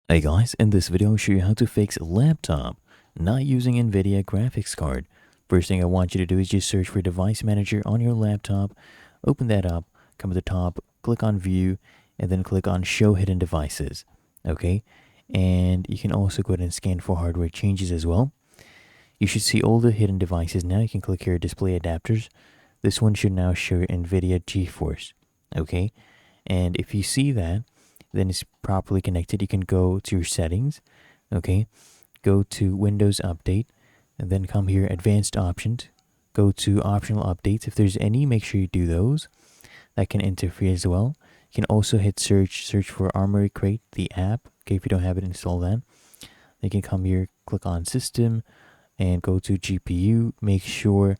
Hey guys, in this video I'll show you how to fix a laptop not using NVIDIA graphics card. First thing I want you to do is just search for Device Manager on your laptop, open that up, come to the top, click on View, and then click on Show Hidden Devices. Okay, and you can also go ahead and scan for hardware changes as well. You should see all the hidden devices now. You can click here Display Adapters. This one should now show NVIDIA GeForce. Okay, and if you see that, then it's properly connected. You can go to your settings, okay, go to Windows Update, and then come here Advanced Options, go to Optional Updates. If there's any, make sure you do those. That can interfere as well. You can also hit search for Armory Crate, the app, okay, if you don't have it, install that. You can come here, click on System, and go to GPU. Make sure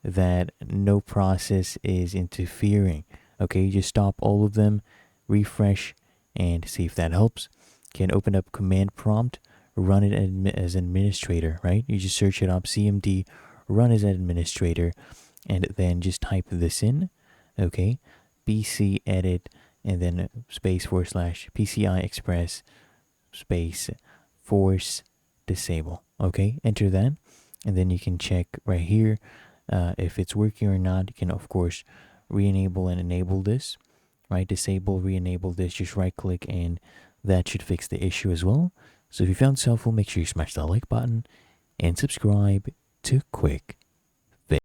that no process is interfering, okay, just stop all of them, refresh, and see if that helps. You can open up command prompt, run it as administrator, right? You just search it up, CMD, run as administrator, and then just type this in, okay? PC edit, and then space / PCI Express space force disable, okay? Enter that, and then you can check right here if it's working or not. You can, of course, re-enable and enable this, right? Disable, re-enable this, just right click, and that should fix the issue as well. So if you found this helpful, make sure you smash that like button and subscribe to Quick